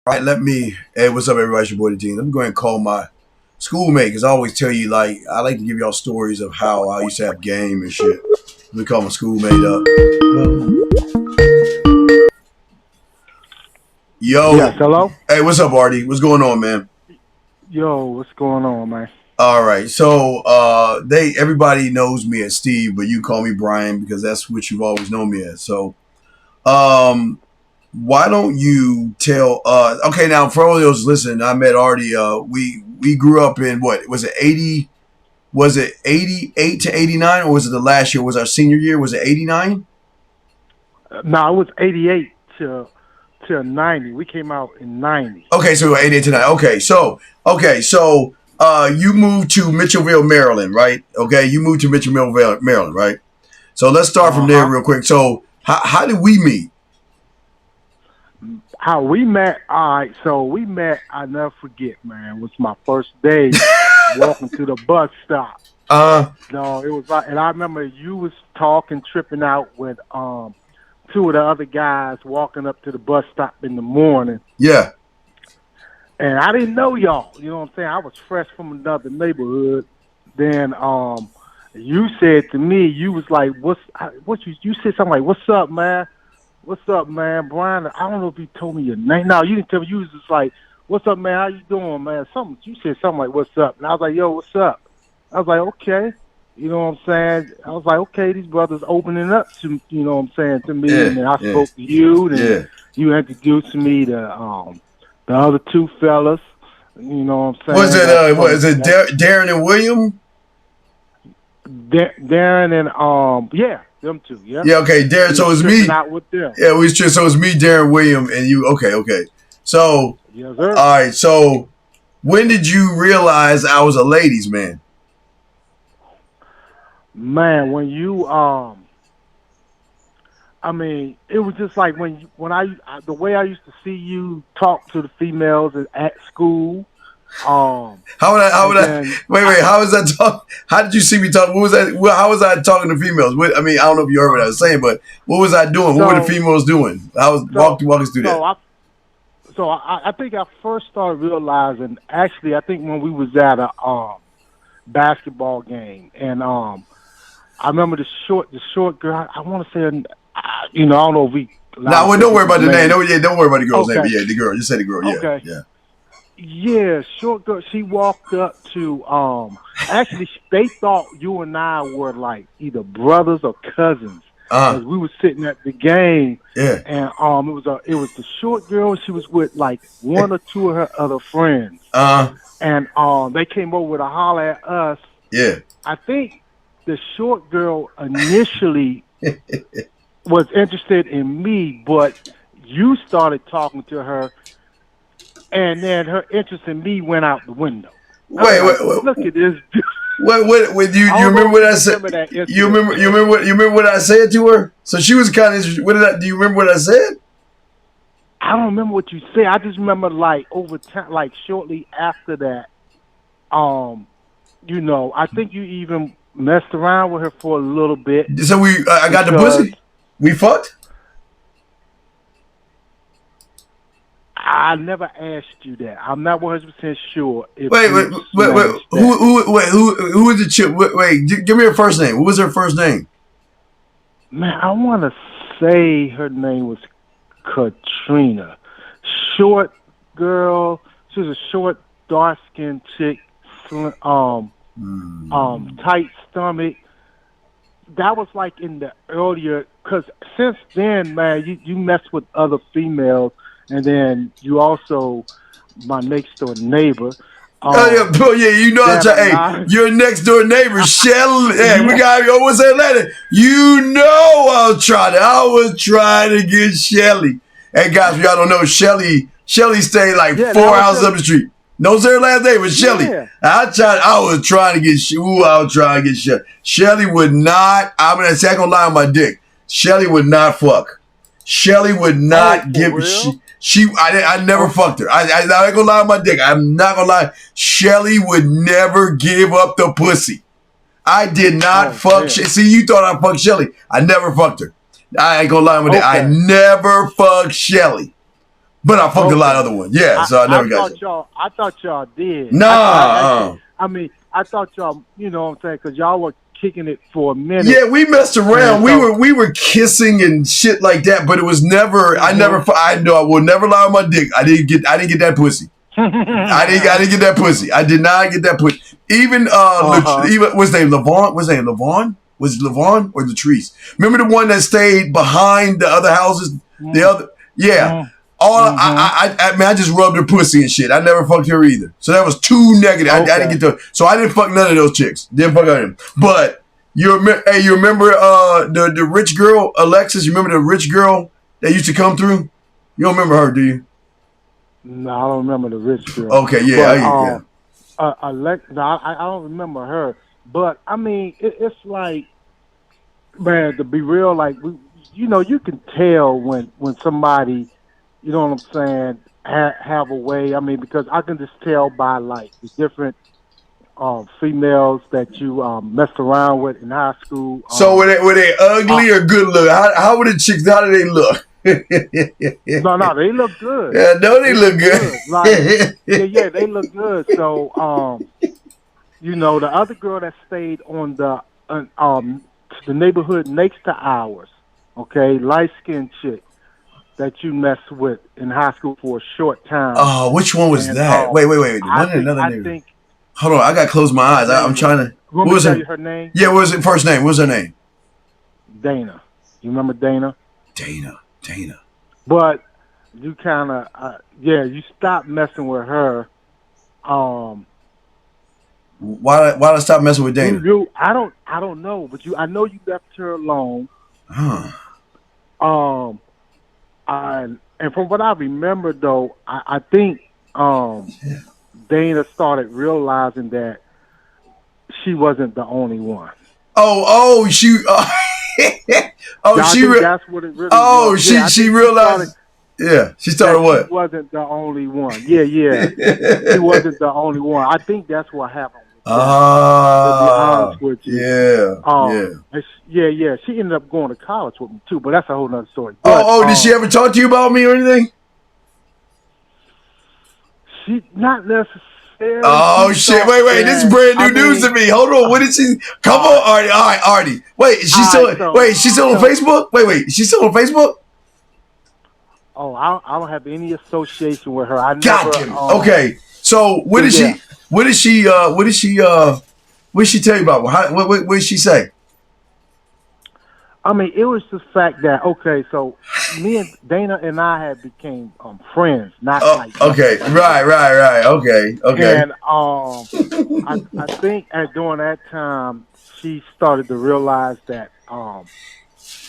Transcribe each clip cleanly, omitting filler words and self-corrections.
All right, hey, what's up, everybody? It's your boy, the Gene. Let me go ahead and call my schoolmate, because I always tell you, like, I like to give y'all stories of how I used to have game and shit. Let me call my schoolmate up. Yes, Yo, hello? hey, what's up, Artie? What's going on, man? Yo, what's going on, man? All right, so everybody knows me as Steve, but you call me Brian because that's what you've always known me as. So, um, why don't you tell okay, now for all those listening, I met Artie. We grew up in, what was it, 80? Was it 88 to 89, or was it the last year? Was our senior year? Was it 89? No, it was 88 to 90. We came out in 90. Okay, so 88 to 9. Okay, so you moved to Mitchellville, Maryland, right? Okay, you moved to Mitchellville, Maryland, right? So let's start from there Uh-huh. real quick. So how did we meet? How we met, all right, so we met, I never forget, man. It was my first day walking to the bus stop. uh No, it was like, and I remember you was talking, tripping out with two of the other guys walking up to the bus stop in the morning. yeah. And I didn't know y'all. You know what I'm saying? I was fresh from another neighborhood. Then you said to me, you was like, what you said something like, "What's up, man? What's up, man?" Brian, I don't know if you told me your name. No, you didn't tell me. You was just like, "What's up, man? How you doing, man?" Something you said something like, "What's up?" And I was like, "Yo, what's up?" I was like, "Okay." You know what I'm saying? I was like, "Okay, these brothers opening up to, you know what I'm saying, to me." Yeah, And then I yeah, spoke to you, and yeah. you introduced me to the other two fellas. You know what I'm Was saying? it That's what is from it, that Darren and William? Darren and yeah, them two. Yep. Yeah, okay, Darren. We So was it's tripping me. out with them. Yeah, so it's me, Darren, William, and you. Okay, okay. So Yes, sir. all right. So when did you realize I was a ladies' man? Man, when you I mean, it was just like when the way I used to see you talk to the females at school. Um, How would and I? then Wait. How was that talk? How did you see me talk? What was that? How was I talking to females? I mean, I don't know if you heard what I was saying, but what was I doing? What were the so females doing? I was so walk us through that. so I I think I first started realizing, actually, I think when we was at a basketball game, and I remember the short girl. I want to say, I don't know if we allowed Now, to well, say don't worry people's about the name. names. Don't worry about the girl's name. Okay, But yeah, the girl. You said the girl. Yeah, okay. yeah. Yeah, short girl. She walked up to actually they thought you and I were like either brothers or cousins, Uh, as we were sitting at the game, yeah. and it was the short girl. She was with like one or two of her other friends, Uh, and they came over to holler at us. yeah. I think the short girl initially was interested in me, but you started talking to her, and then her interest in me went out the window. I'm Wait, like, look at this dude. what I you don't remember know if what you I said? remember that You incident, remember man. you remember what I said to her? So she was kind of interested. Do you remember what I said? I don't remember what you said. I just remember like over time, like shortly after that, um, I think you even messed around with her for a little bit So I got the because pussy. We fucked. I never asked you that. I'm not 100% sure if Wait, you smashed that. who was the chick? Give me her first name. What was her first name? Man, I want to say her name was Katrina. Short girl. She was a short, dark skinned chick, Hmm. tight stomach. That was like in the earlier, because since then, man, you mess with other females, and then you also my next door neighbor. Oh yeah, bro, yeah, you know I'm That trying. Hey, alive. your next door neighbor, Shelly. Hey, we Yeah. got what's that letter? You know I was trying to get Shelly. Hey guys, y'all don't know Shelly stayed like Yeah, four that was houses up Shelly. the street. No, her last name was Shelly. Yeah. I was trying to get. I was trying to get Shelly. Shelly would not. I'm gonna say, I ain't gonna lie on my dick. Shelly would not fuck. Shelly would Oh, not for give. real? I never Oh, fucked her. I ain't gonna lie on my dick. I'm not gonna lie. Shelly would never give up the pussy. I did not oh, fuck. damn. See, you thought I fucked Shelly. I never fucked her. I ain't gonna lie on my dick. I Okay. never fucked Shelly. But I fucked a lot of Okay. other ones. Yeah, so I I never got thought you. y'all. I thought y'all did. I actually. Nah. I mean, I thought y'all. You know what I'm saying? Because y'all were kicking it for a minute, Yeah, we messed and around. We so. were we were kissing and shit like that, but it was never. Mm-hmm. I know I will never lie on my dick. I didn't get that pussy. I didn't get that pussy. I did not get that pussy. Even Uh-huh. even what's his name Levon? What's his name Levon? Was it Levon or Latrice? Remember the one that stayed behind the other houses? The other, yeah. All Mm-hmm. I mean, I just rubbed her pussy and shit. I never fucked her either. So that was too negative. I didn't Okay. get to. So I didn't fuck none of those chicks. Didn't fuck them. But you remember the rich girl Alexis? You remember the rich girl that used to come through? You don't remember her, do you? No, I don't remember the rich girl, Okay, yeah, but yeah. no, I don't remember her. But I mean, it's like, man, to be real, like you can tell when somebody, you know what I'm saying, have a way. I mean, because I can just tell by like the different females that you messed around with in high school. So were they Uh, ugly or good look? How were the chicks? How did they look? no, they look good. Yeah, no, they They look look good. Like, yeah, good. yeah, they look good. So, the other girl that stayed on the neighborhood next to ours, okay, light skinned chick that you messed with in high school for a short time, Which one was and that? Wait. I One think another I name. think Hold on, I gotta close my her eyes. I'm name was. trying to. You want What me to was tell her? you her name? Yeah, what was her first name? What was her name? Dana. You remember Dana? Dana. Dana. But you kind of, yeah, you stopped messing with her. Um, Why did I stop messing with Dana? I don't know, but I know you left her alone. Huh. Um, and from what I remember, though, I think Dana started realizing that she wasn't the only one. She. Oh, Yeah, I she. think that's what it really Oh, was. Yeah, I she think she started realized. Yeah, she that started she what? wasn't the only one. Yeah, yeah, she wasn't the only one. I think that's what happened with that. To be honest with you, Yeah, yeah. yeah, yeah, she ended up going to college with me too, but that's a whole nother story. But Did she ever talk to you about me or anything? she not necessarily. Oh She shit! thought Wait! This is that. brand I new news to mean, me. Hold on. What did she? Come all on, right, Artie. All right, Artie. Wait, all right. she's still on So, Facebook. Wait, she's still on Facebook. oh, I don't have any association with her. I God never. damn it. Okay. So what Yeah, did yeah. she? What did she? What did she tell you about? What did she say? I mean, it was the fact that okay, so me and Dana and I had became friends, not Oh, like okay. messing around. Right. Okay. And I think at during that time she started to realize that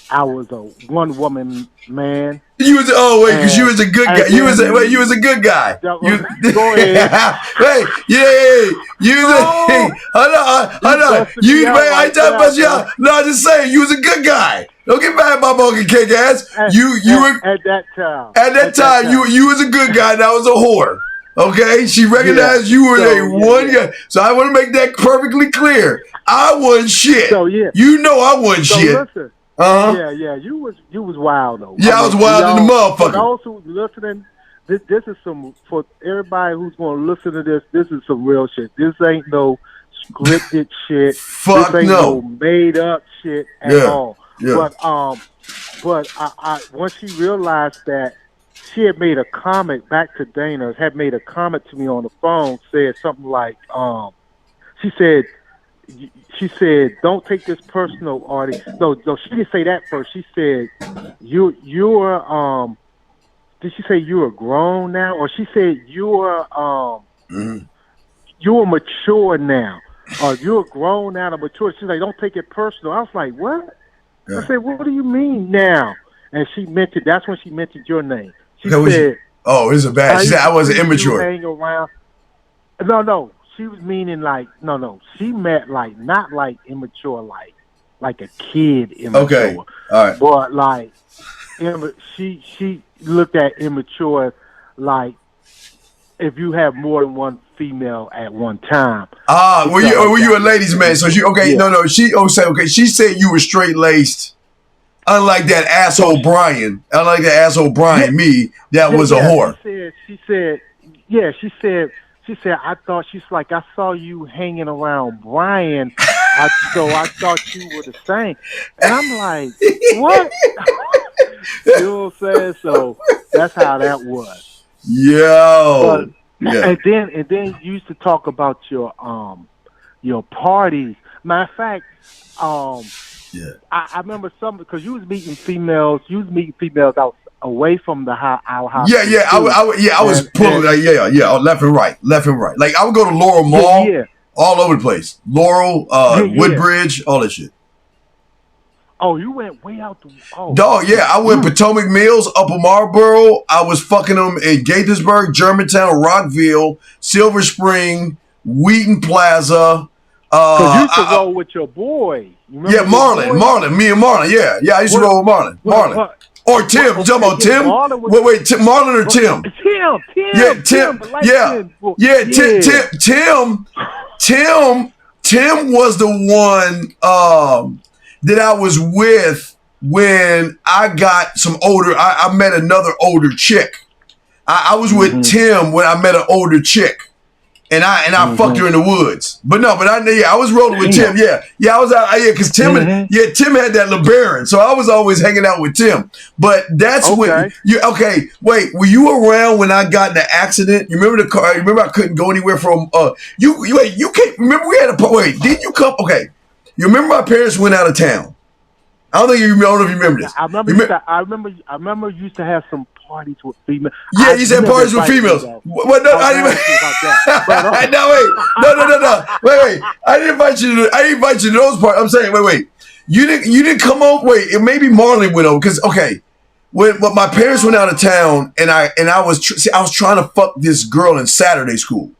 I was a one woman man, You was wait, because you and was a good guy. and then You was a good guy. You go ahead. wait, yeah, you was Oh, hold you on. busted me You out man, I right ain't talking now, about you. boy. No, I'm just saying you was a good guy. Don't get mad at my monkey cake ass. You were At that time, at that at that time time, you was a good guy. That was a whore. Okay, she yeah. recognized you were So a yeah, one yeah. guy. So I want to make that perfectly clear. I wasn't shit. So yeah. You know I wasn't So shit. listen. Uh huh. Yeah, yeah, you was wild though. I Yeah, I was mean, and wild in the y'all, for motherfucker. those who listening, this is some for everybody who's going to listen to this. This is some real shit. This ain't no scripted shit. This Fuck ain't no no. made up shit at Yeah. all. Yeah. But once she realized that she had made a comment back to Dana, had made a comment to me on the phone, said something like, she said she said, "Don't take this personal, Artie." No, she didn't say that first. She said, you're Did she say you are grown now, or she said Mm-hmm. you're mature now, or you're grown now and mature?" She's like, "Don't take it personal." I was like, "What?" I Yeah. said, "What do you mean now?" And she mentioned that's when she mentioned your name. She Okay. Was she? said, Oh, this is bad. "I She said used I to wasn't see you immature. hang around." No. She was meaning like no. She meant like not like immature, like a kid Okay. immature, All right. but like she looked at immature like if you have more than one female at one time. She felt Were like you a that was ladies man? So immature. she okay? Yeah. No. She said okay. She said you were straight laced Unlike that So asshole Brian. Unlike that asshole yeah, Brian, me, that yeah, was a yeah. whore. Yeah, she said, I thought she's like, I saw you hanging around Brian. I thought you were the same, and I'm like, what? You know what I'm saying? So that's how that was. But Yo. Yeah. and then you used to talk about your parties. Matter of fact, um, Yeah. I remember some because you was meeting females. You was meeting females out away from our high Yeah, school yeah, too, yeah. I was pulling, and yeah, yeah, left and right, left and right. Like I would go to Laurel yeah, Mall, yeah, all over the place. Laurel, yeah, yeah. Woodbridge, all that shit. Oh, you went way out the. Oh Dog, yeah, shit, I went Potomac Mills, Upper Marlboro. I was fucking them in Gaithersburg, Germantown, Rockville, Silver Spring, Wheaton Plaza. because you used to roll with your boy. You Yeah, remember your boy? Marlon, me and Marlon. Yeah, yeah, I used to What? roll with Marlon. Or Tim. You talking Okay, about yeah, Tim? Marlon was. Wait, Marlon or But Tim? Yeah, Tim, Tim. the light Yeah, skinned boy. yeah, Yeah. Tim. Tim was the one that I was with when I got some older. I met another older chick. I was with Mm-hmm. Tim when I met an older chick. And I fucked Mm-hmm. her in the woods. But no, but I was rolling with Tim. Damn. Yeah, I was out. Yeah, because Mm-hmm. Tim had that LeBaron, so I was always hanging out with Tim. But that's when Okay. you okay. Wait, were you around when I got in the accident? You remember the car? You remember I couldn't go anywhere from. You can't remember we had a wait. Didn't you come? Okay, you remember my parents went out of town. I don't know if you remember Yeah, this. I remember you used to have some parties with females. Yeah, you said never parties with invited me females. though. What? No, I was I gonna didn't. ask you about that. But No, wait. No. Wait. I didn't invite you. I didn't invite you to those parties. I'm saying, wait. You didn't come over. Wait, it maybe Marlon went over because okay, when my parents went out of town and I was I was trying to fuck this girl in Saturday school.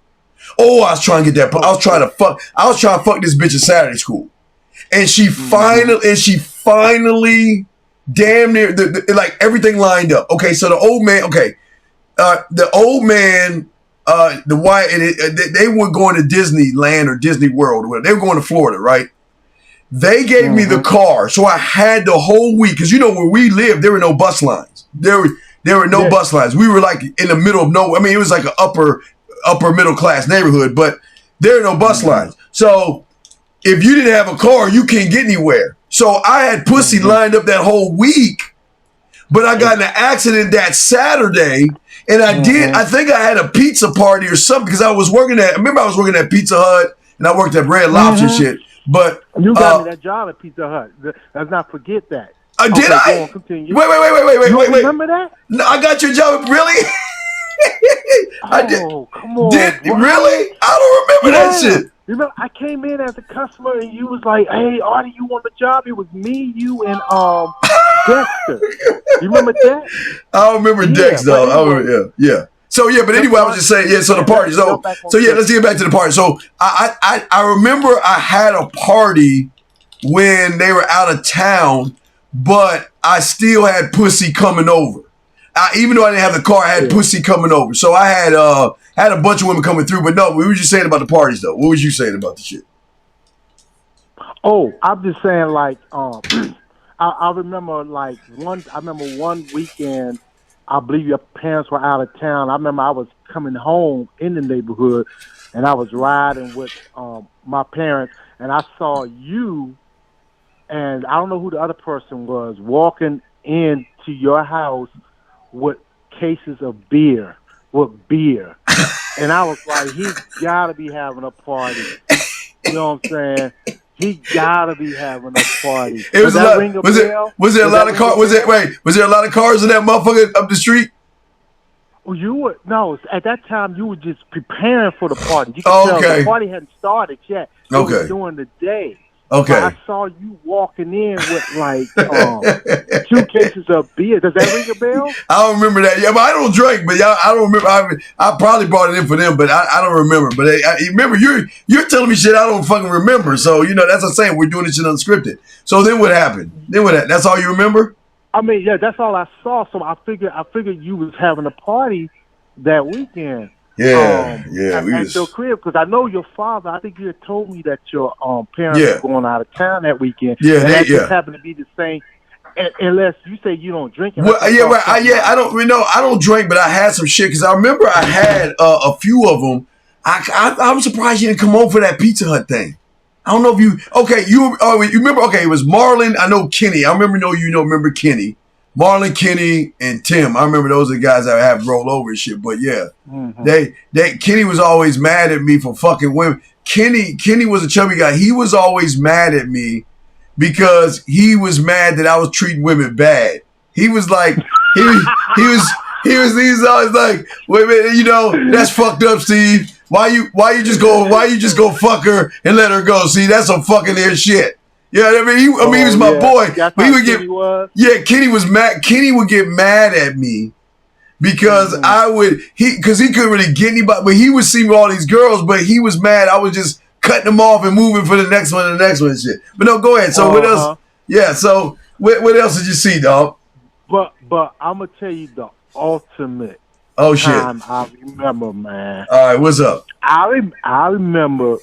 Oh, I was trying to get that. I was trying to fuck. I was trying to fuck this bitch in Saturday school, and she finally damn near like everything lined up. Okay, so the old man. Okay, the old man, the white, they were going to Disneyland or Disney World or whatever. They were going to Florida, right? They gave me the car, so I had the whole week because you know where we lived, there were no bus lines. There were no bus lines. We were like in the middle of nowhere. I mean, it was like an upper middle class neighborhood, but there are no bus lines. So if you didn't have a car, you can't get anywhere. So I had pussy lined up that whole week, but I got in an accident that Saturday. And I think I had a pizza party or something because I was working at Pizza Hut and I worked at Red Lobster shit. But you got me that job at Pizza Hut. Let's not forget that. Did I? Go on, continue. Wait. Remember that? No, I got your job. Really? I did. Come on. Really? I don't remember that shit. You remember, I came in as a customer and you was like, "Hey, Artie, you want the job?" It was me, you, and Dexter. You remember that? I don't remember Dex though. Anyway, Yeah. So yeah, but anyway, I was just saying, yeah. So the party. So yeah, let's get back to the party. So I remember I had a party when they were out of town, but I still had pussy coming over. Even though I didn't have the car, I had pussy coming over. So I had a bunch of women coming through. But no, we were just saying about the parties though. What was you saying about the shit? Oh, I'm just saying like I remember like one weekend. I believe your parents were out of town. I remember I was coming home in the neighborhood, and I was riding with my parents, and I saw you, and I don't know who the other person was, walking into your house with cases of beer, and I was like, he gotta be having a party. You know what I'm saying? He gotta be having a party. It was Was there a lot of cars? Was there a lot of cars in that motherfucker up the street? Well, at that time you were just preparing for the party. You could tell the party hadn't started yet. It was during the day. Okay. But I saw you walking in with like 2 cases of beer. Does that ring a bell? I don't remember that. Yeah, but I don't drink. But I don't remember. I probably brought it in for them, but I don't remember. But remember, you're telling me shit I don't fucking remember. So that's what I'm saying. We're doing this shit unscripted. So then what happened? That's all you remember? I mean, yeah, that's all I saw. So I figured you was having a party that weekend. Yeah, at your crib, because I know your father. I think you had told me that your parents were going out of town that weekend. Yeah, and that just happened to be the same. unless you say you don't drink, and I Well, can yeah, talk right. something Yeah, like, I don't. You know, I don't drink, but I had some shit because I remember I had a few of them. I'm surprised you didn't come over for that Pizza Hut thing. I don't know if you. Okay, you remember? Okay, it was Marlon. I know Kenny. I remember. Remember Kenny, Marlon, Kenny, and Tim. I remember those are the guys that have rolled over and shit. But yeah, mm-hmm. they Kenny was always mad at me for fucking women. Kenny was a chubby guy. He was always mad at me because he was mad that I was treating women bad. He was like, he he was he was always like, wait a minute, that's fucked up, Steve. Why you just go fuck her and let her go? See, that's some fucking air shit. Yeah, I mean, he was my Yeah, boy, that's but he how would get, Kenny was. yeah, Kenny was mad. Kenny would get mad at me because Mm-hmm. because he couldn't really get anybody, but he would see me with all these girls, but he was mad. I was just cutting them off and moving for the next one and the next one and shit. But no, go ahead. So what else? Uh-huh. Yeah. So what else did you see, dog? But I'm gonna tell you the ultimate Oh shit. time I remember, man. All right. What's up? I remember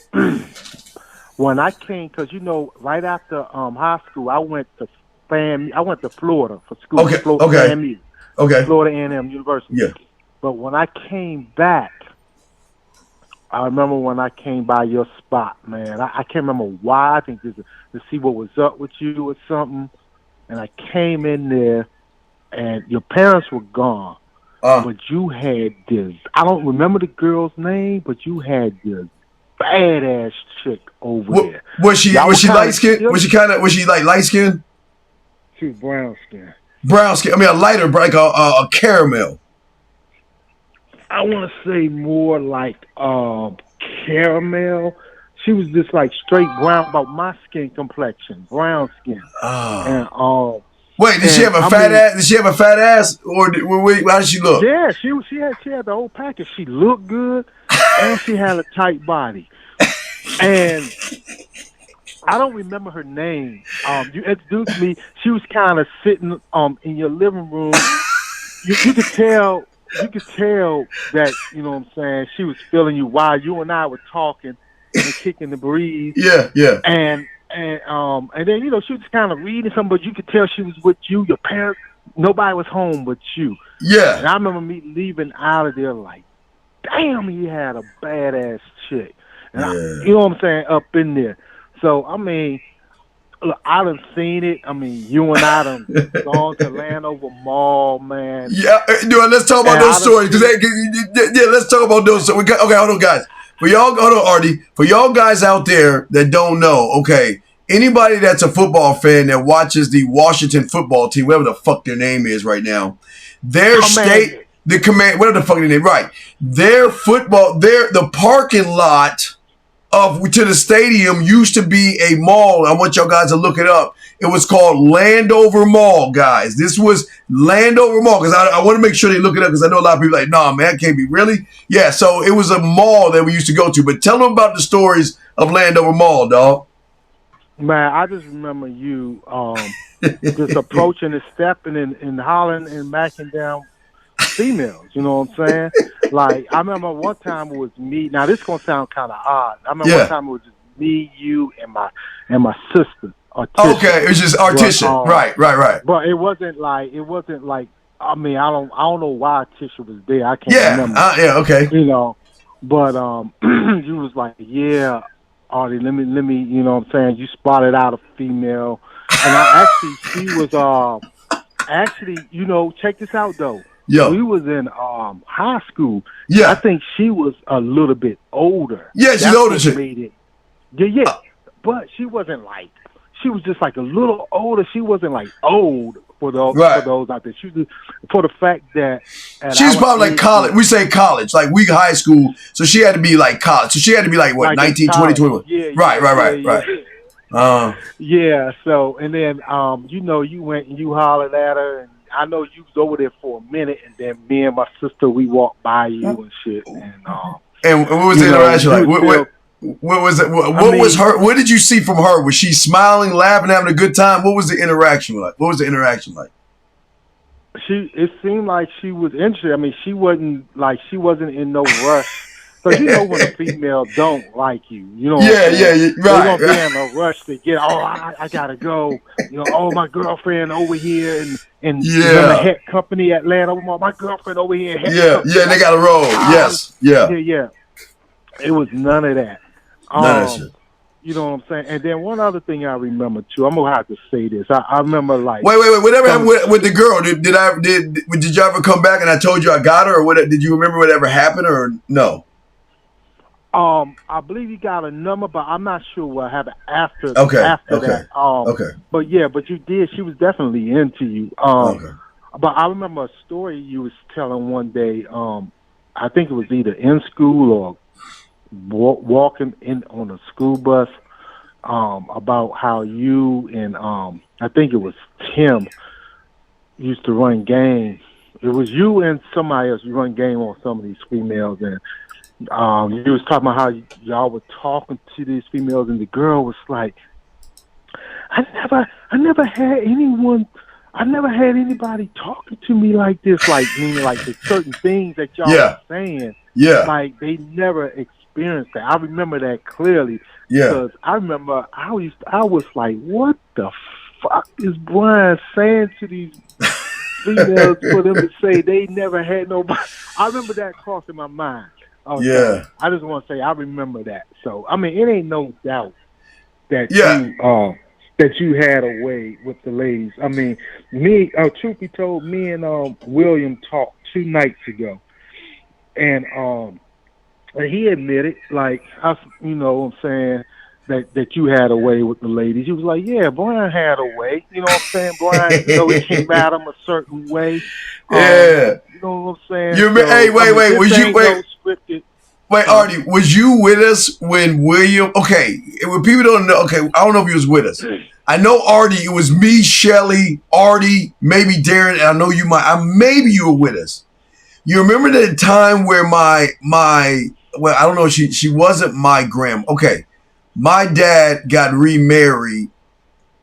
when I came, because right after high school, I went to Florida for school. Okay. Okay. FAMU, Okay. Florida A&M University. Yeah. But when I came back, I remember when I came by your spot, man. I can't remember why. I think this is to see what was up with you or something. And I came in there, and your parents were gone. But you had this. I don't remember the girl's name, but you had this badass chick over there. Was she light skinned? Was she like light skinned? She was brown skin. Brown skin. I mean, a lighter, like a caramel. I want to say more like caramel. She was just like straight brown, about my skin complexion, brown skin. And wait, did she have a fat ass? Did she have a fat ass, or how did she look? Yeah, she had the whole package. She looked good, and she had a tight body. And I don't remember her name. You introduced me. She was kind of sitting in your living room. You could tell. You could tell that, you know what I'm saying, she was feeling you while you and I were talking and kicking the breeze. Yeah, yeah. And then, she was kind of reading something, but you could tell she was with you. Your parents, nobody was home but you. Yeah. And I remember me leaving out of there like, damn, he had a badass chick. And yeah. You know what I'm saying, up in there. So, I mean, look, I done seen it. I mean, you and I done gone to Landover Mall, man. Yeah, let's talk about those stories. Let's talk about those. Okay, hold on, guys. Hold on, Artie. For y'all guys out there that don't know, okay, anybody that's a football fan that watches the Washington football team, whatever the fuck their name is right now, whatever the fuck their name, right? The parking lot to the stadium used to be a mall. I want y'all guys to look it up. It was called Landover Mall, guys. This was Landover Mall, because I want to make sure they look it up, because I know a lot of people are like, nah, man, that can't be really. Yeah, so it was a mall that we used to go to. But tell them about the stories of Landover Mall, dog. Man, I just remember you just approaching and stepping and hollering and backing down females, you know what I'm saying? Like, I remember one time it was me. Now, this is going to sound kind of odd. I remember one time it was just me, you, and my sister. Artisha. Okay, it was just Artisha. Right. But it wasn't like, I mean, I don't know why Artisha was there. I can't remember. Yeah, okay. But you was like, yeah, Artie, let me, you know what I'm saying? You spotted out a female. And she was, check this out, though. Yeah. We was in high school. Yeah. I think she was a little bit older. Yeah, she's older. But she wasn't like, she was just like a little older. She wasn't like old for those out there. She was for the fact that she's probably like college. We say college, like we high school. So she had to be like college. So she had to be like what, 19, 20, 21. Yeah, right. Yeah. So and then you went and you hollered at her, and I know you was over there for a minute, and then me and my sister, we walked by you and shit. And what was the interaction like? What was it? Was her? What did you see from her? Was she smiling, laughing, having a good time? What was the interaction like? It seemed like she was interested. I mean, she wasn't in no rush Because you know when a female don't like you, you know what I'm Yeah, saying? yeah, They're right, gonna be right. in a rush to get. Oh, I gotta go. You know, oh my girlfriend over here and remember Yeah, Head Company Atlanta. My girlfriend over here, Head yeah, Company. yeah. They Like, got to roll. ah, Yes, yeah. yeah, yeah. It was none of that. None of that Um, shit. you know what I'm saying? And then one other thing I remember too. I'm gonna have to say this. I remember like Wait. Whatever happened some. with the girl? Did you ever come back and I told you I got her, or what? Did you remember whatever happened, or no? I believe you got a number, but I'm not sure what happened after Okay, after okay, that. okay, But yeah, but you did. She was definitely into you. okay. But I remember a story you was telling one day. I think it was either in school or walking in on a school bus. About how you and I think it was Tim used to run game. It was you and somebody else. You run game on some of these females, and you was talking about how y'all were talking to these females, and the girl was like, I never had anyone, I never had anybody talking to me like this." Like, meaning like the certain things that y'all was Yeah, saying, yeah, like they never experienced that. I remember that clearly yeah, because I remember I was like, what the fuck is Brian saying to these females for them to say they never had nobody? I remember that crossing my mind. Oh, so yeah, I just want to say I remember that. So I mean, it ain't no doubt yeah. that you had a way with the ladies. I mean, me, truth be told, me and William talked 2 nights ago, and he admitted, like, you know what I'm saying, that you had a way with the ladies. He was like, yeah, Brian had a way. You know what I'm saying? Brian, you know, he came at him a certain way. Yeah. You know what I'm saying? You hey, So, I mean, wait, this was you ain't no scripted, wait, huh? Artie, was you with us when William okay, when people don't know okay, I don't know if he was with us. I know Artie, it was me, Shelly, Artie, maybe Darren, and I know you might maybe you were with us. You remember the time where my well, I don't know, she wasn't my grandma. Okay. My dad got remarried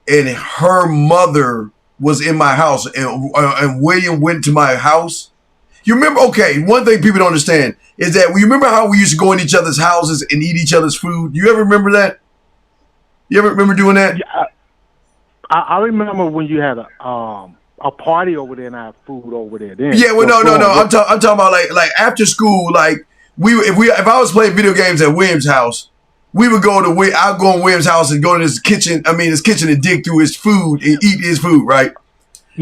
and her mother was in my house and William went to my house. You remember? Okay, one thing people don't understand is that you remember how we used to go in each other's houses and eat each other's food. You ever remember that? You ever remember doing that? Yeah, I remember when you had a party over there and I had food over there. Then Yeah, well, no. go. I'm talking about like after school, like if I was playing video games at William's house, we would go to I'd go in William's house and go to his kitchen. I mean, his kitchen and dig through his food and eat his food, right?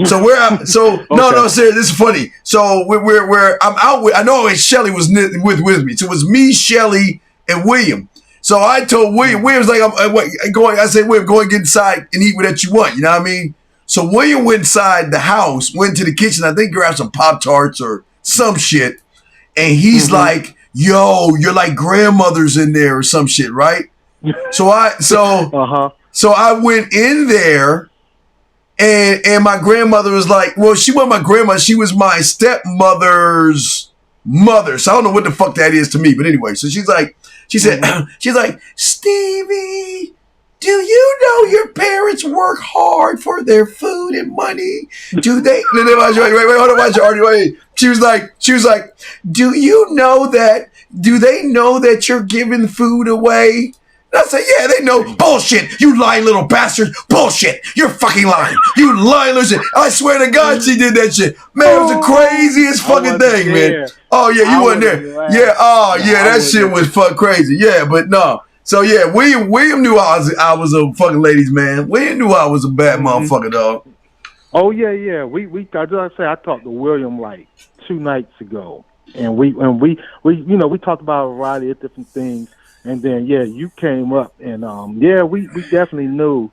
So Okay. no, seriously, this is funny. So we're I'm out with I know Shelly was with me. So it was me, Shelly, and William. So I told William, Mm. William's like, I'm going. I said, William, go and get inside and eat what you want. You know what I mean? So William went inside the house, went to the kitchen. I think grabbed some Pop Tarts or some shit, and he's Mhm. like, "Yo, you're like grandmother's in there or some shit, right?" So Uh-huh. so I went in there and my grandmother was like, well, she wasn't my grandma, she was my stepmother's mother. So I don't know what the fuck that is to me, but anyway. So she said, Mhm. she's like, Stevie, do you know your parents work hard for their food and money? Do they? Wait, hold on, watch Artie. Wait. She was like, do you know that? Do they know that you're giving food away? And I said, yeah, they know. Bullshit. You lying little bastard. Bullshit. You're fucking lying. You lying little shit. I swear to God she did that shit. Man, it was the Oh, craziest I fucking wasn't thing, man. there. Oh, yeah, you I wasn't would have there. Yeah, laughed. oh, No, yeah, I that wouldn't shit have. was fuck crazy. Yeah, but no. So, yeah, William knew I was a fucking ladies' man. William knew I was a bad Mhm. motherfucker, dog. Oh yeah, yeah. We I just say I talked to William like 2 nights ago, and we you know we talked about a variety of different things, and then yeah, you came up, and yeah, we definitely knew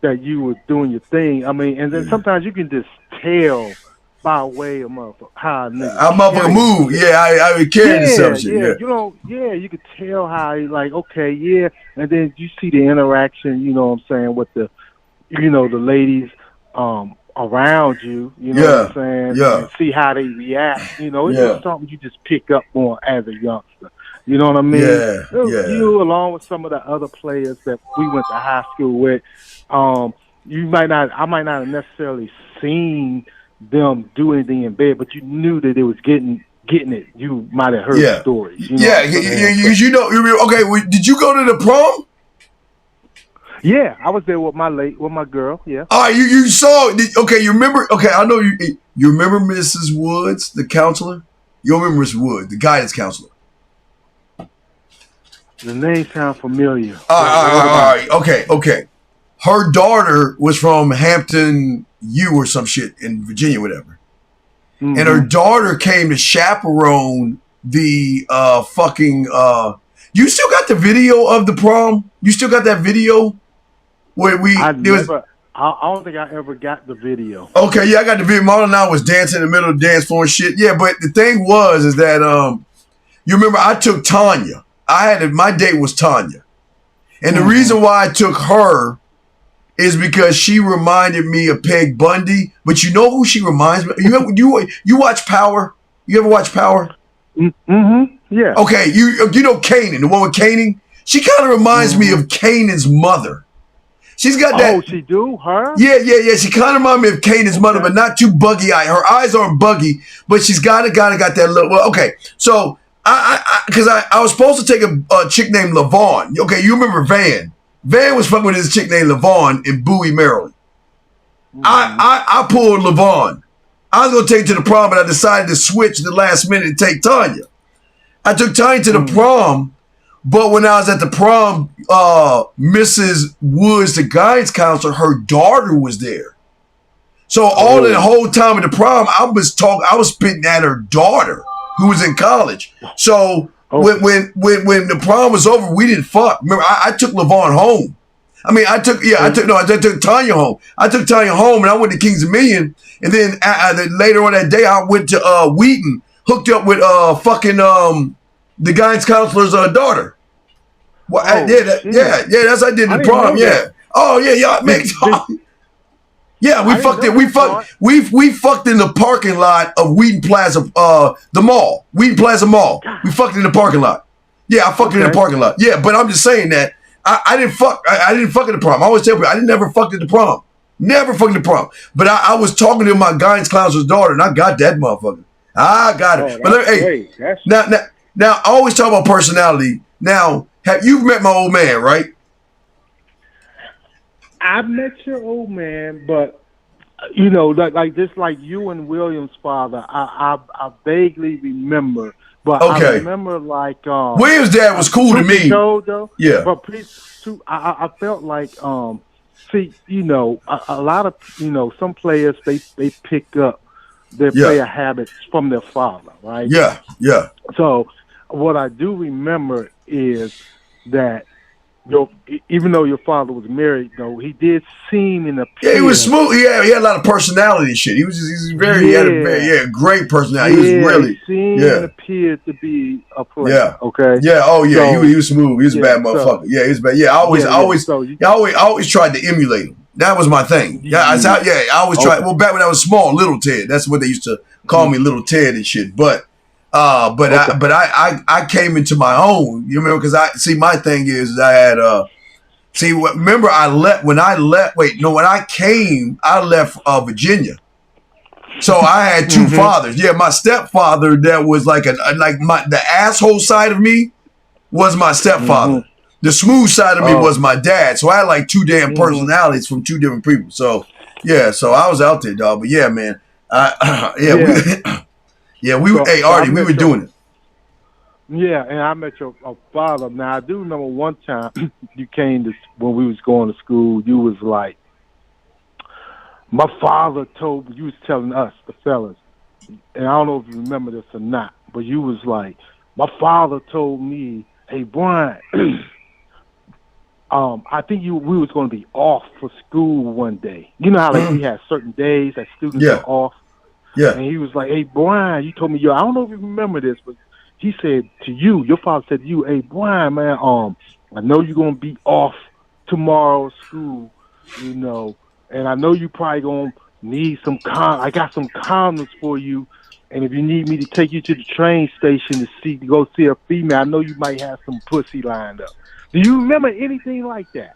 that you were doing your thing. I mean, and then Yeah. sometimes you can just tell by way of how a nigga I motherfucker carry move. himself. Yeah, I carried Yeah, himself shit. yeah, Yeah. you know, yeah, you could tell how he like, okay, yeah, and then you see the interaction, you know what I'm saying, with the ladies around you, you know what I'm Yeah. saying, and Yeah. see how they react. You know, it's just Yeah. something you just pick up on as a youngster. You know what I mean? Yeah. Yeah. You along with some of the other players that we went to high school with, I might not have necessarily seen them do anything in bed, but you knew that it was getting it, you might have heard Yeah, stories. You know yeah. what I'm saying? So, Okay. Did you go to the prom? yeah, I was there with my girl. Yeah. All right, you saw. Okay, you remember? Okay, I know you. You remember Mrs. Woods, the counselor? You remember Mrs. Woods, the guidance counselor? The name sounds familiar. All right, What all about it? right, okay. Her daughter was from Hampton U or some shit in Virginia, whatever. And her Mm-hmm. daughter came to chaperone the fucking. You still got the video of the prom? You still got that video where I there was. never. I don't think I ever got the video. Okay, yeah, I got the video. Mom and I was dancing in the middle of the dance floor and shit. Yeah, but the thing was is that you remember I took Tanya. My date was Tanya, and the Mm-hmm. reason why I took her is because she reminded me of Peg Bundy. But you know who she reminds me? You watch Power? You ever watch Power? Mm-hmm. Yeah. Okay, you know Kanan, the one with Kanan. She kind of reminds me Mm-hmm. of Kanan's mother. She's got Oh, that. she do her? Yeah. She kind of reminds me of Kanan's mother, but Okay. not too buggy eye. Her eyes aren't buggy, but she's got that little. Well, okay. So I was supposed to take a chick named LaVaughn. Okay, you remember Van? Van was fucking with this chick named LaVaughn in Bowie, Maryland. Mm-hmm. I pulled LaVaughn. I was gonna take her to the prom, but I decided to switch at the last minute and take Tanya. I took Tanya to the Mm-hmm. prom, but when I was at the prom, Mrs. Woods, the guidance counselor, her daughter was there. So all of the Oh. whole time at the prom, I was spitting at her daughter, who was in college. So Oh. when the prom was over, we didn't fuck. Remember, I took LaVaughn home. I took Tanya home. I took Tanya home, and I went to Kings of Million, and then later on that day, I went to Wheaton, hooked up with the guidance counselor's daughter. Well, Oh shit! that's what I did I in the didn't prom. know Yeah. that. Oh yeah, man. Did, Yeah, we I didn't fucked it. know that part. We fucked in the parking lot of Wheaton Plaza, the mall, Wheaton Plaza Mall. We fucked in the parking lot. Yeah, I fucked in the Okay. parking lot. Yeah, but I'm just saying that I didn't fuck. I didn't fuck at the prom. I always tell people I didn't never fuck at the prom. Never fucked at the prom. But I was talking to my guidance counselor's daughter, and I got that motherfucker. I got Oh, it. But that's hey, great. That's now I always talk about personality. Now, have you met my old man, right? I met your old man, but like just like you and William's father, I vaguely remember, but I Okay. remember like William's dad was cool to truth be me. told though, Yeah. but please, I felt like see, a lot of some players they pick up their Yeah. player habits from their father, right? Yeah. Yeah. So what I do remember is that even though your father was married, though he did seem and Yeah, he was appear. smooth. He had a lot of personality and shit. He had a Yeah, great personality. He was yeah, he really, seemed and yeah, appeared to be a player. yeah, Okay, yeah. Oh yeah, so he was smooth. He was a yeah, bad motherfucker. Yeah, he was bad. Yeah, yeah. So you, I always tried to emulate him. That was my thing. Yeah, you I always tried. okay? Well, back when I was small, Little Ted. That's what they used to call Mhm. me, Little Ted and shit. But Okay. I came into my own. You remember? Because I see my thing is I had remember I left when I left. Wait, no, when I came, I left Virginia. So I had two Hmm. fathers. Yeah, my stepfather that was like the asshole side of me was my Hmm. stepfather. The smooth side of me Oh. was my dad. So I had like two damn Hmm. personalities from two different people. So yeah, so I was out there, dog. But yeah, man. Yeah, Yeah. hey So I Artie, we met were doing it. yeah, and I met your father. Now I do remember one time you came to when we was going to school. You was like, my father told you was telling us the fellas, and I don't know if you remember this or not, but you was like, my father told me, hey Brian, I think we was going to be off for school one day. You know how like we had certain days that students are Yeah, off, yeah. and he was like, hey Brian, you told me I don't know if you remember this, but he said to you, your father said to you, hey Brian, man, I know you're gonna be off tomorrow at school, and I know you probably gonna need some I got some condoms for you, and if you need me to take you to the train station to go see a female, I know you might have some pussy lined up. Do you remember anything like that?